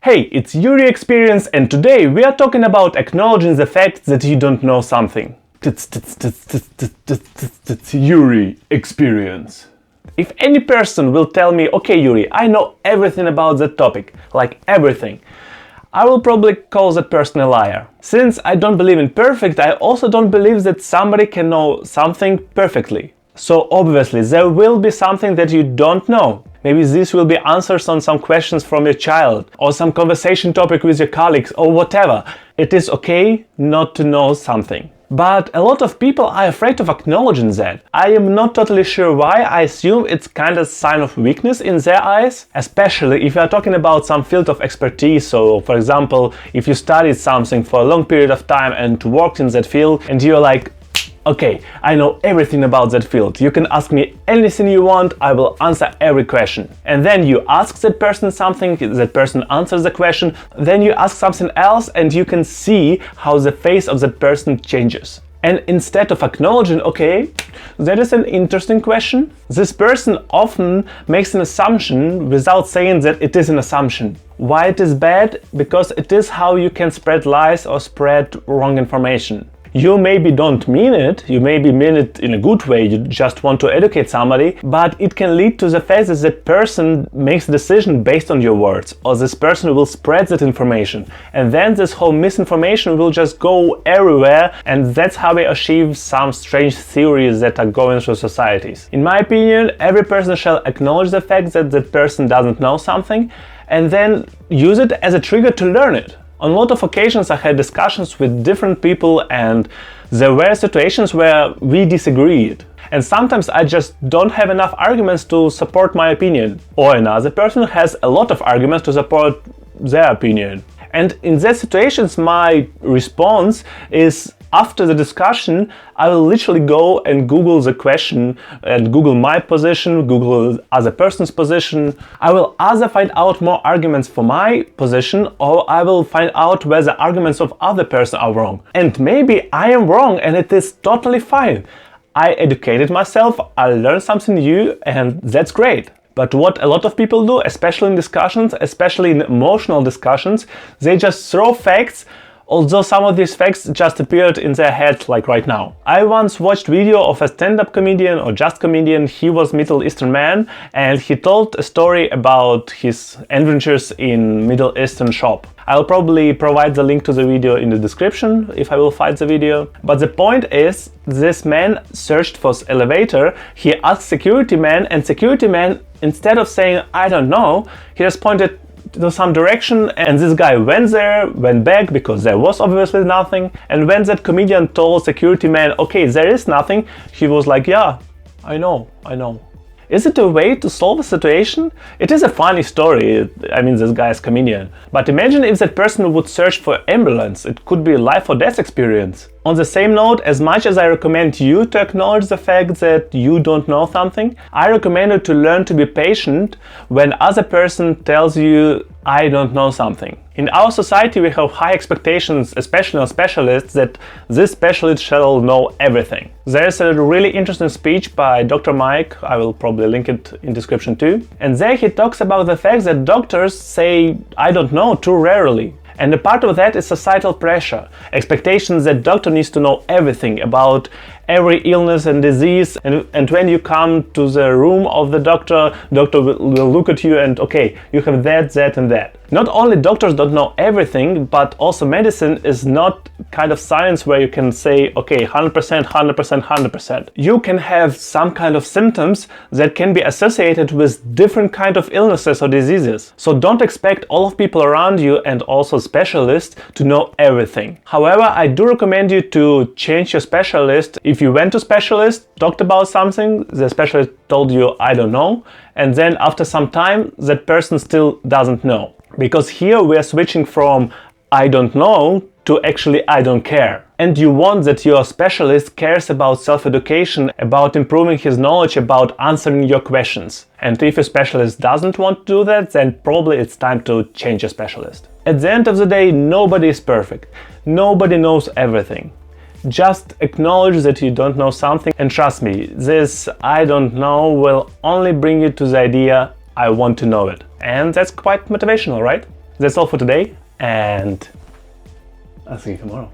Hey, it's Yury Experience, and today we are talking about acknowledging the fact that you don't know something. It's Yury Experience. If any person will tell me, okay Yury, I know everything about that topic, like everything, I will probably call that person a liar. Since I don't believe in perfect, I also don't believe that somebody can know something perfectly. So obviously there will be something that you don't know. Maybe this will be answers on some questions from your child, or some conversation topic with your colleagues, or whatever. It is okay not to know something. But a lot of people are afraid of acknowledging that. I am not totally sure why. I assume it's kind of a sign of weakness in their eyes, especially if you are talking about some field of expertise. So for example, if you studied something for a long period of time and worked in that field, and you're like, okay, I know everything about that field. You can ask me anything you want, I will answer every question. And then you ask that person something, that person answers the question, then you ask something else and you can see how the face of that person changes. And instead of acknowledging, okay, that is an interesting question, this person often makes an assumption without saying that it is an assumption. Why it is bad? Because it is how you can spread lies or spread wrong information. You maybe don't mean it, you maybe mean it in a good way, you just want to educate somebody, but it can lead to the fact that that person makes a decision based on your words, or this person will spread that information, and then this whole misinformation will just go everywhere, and that's how we achieve some strange theories that are going through societies. In my opinion, every person shall acknowledge the fact that that person doesn't know something, and then use it as a trigger to learn it. On a lot of occasions I had discussions with different people and there were situations where we disagreed. And sometimes I just don't have enough arguments to support my opinion. Or another person has a lot of arguments to support their opinion. And in those situations my response is, after the discussion, I will literally go and Google the question and Google my position, Google other person's position. I will either find out more arguments for my position or I will find out where the arguments of other person are wrong. And maybe I am wrong and it is totally fine. I educated myself, I learned something new and that's great. But what a lot of people do, especially in discussions, especially in emotional discussions, they just throw facts, although some of these facts just appeared in their head like right now. I once watched video of a stand-up comedian or just comedian. He was Middle Eastern man and he told a story about his adventures in Middle Eastern shop. I'll probably provide the link to the video in the description if I will find the video. But the point is, this man searched for the elevator, he asked security man, and security man, instead of saying I don't know, he just pointed to some direction, and this guy went there, went back because there was obviously nothing. And when that comedian told security man, okay, there is nothing, he was like, yeah, I know. Is it a way to solve a situation? It is a funny story, I mean this guy is comedian. But imagine if that person would search for ambulance, it could be a life or death experience. On the same note, as much as I recommend you to acknowledge the fact that you don't know something, I recommend you to learn to be patient when other person tells you I don't know something. In our society we have high expectations, especially on specialists, that this specialist shall know everything. There is a really interesting speech by Dr. Mike, I will probably link it in description too. And there he talks about the fact that doctors say I don't know too rarely. And a part of that is societal pressure, expectations that doctor needs to know everything about every illness and disease, and when you come to the room of the doctor will look at you and okay, you have that and that. Not only doctors don't know everything, but also medicine is not kind of science where you can say okay, 100%. You can have some kind of symptoms that can be associated with different kind of illnesses or diseases. So don't expect all of people around you and also specialists to know everything. However, I do recommend you to change your specialist. If you went to specialist, talked about something, the specialist told you I don't know, and then after some time that person still doesn't know. Because here we are switching from I don't know to actually I don't care. And you want that your specialist cares about self-education, about improving his knowledge, about answering your questions. And if a specialist doesn't want to do that, then probably it's time to change a specialist. At the end of the day, nobody is perfect. Nobody knows everything. Just acknowledge that you don't know something, and trust me, this I don't know will only bring you to the idea I want to know it. And that's quite motivational, right? That's all for today, and I'll see you tomorrow.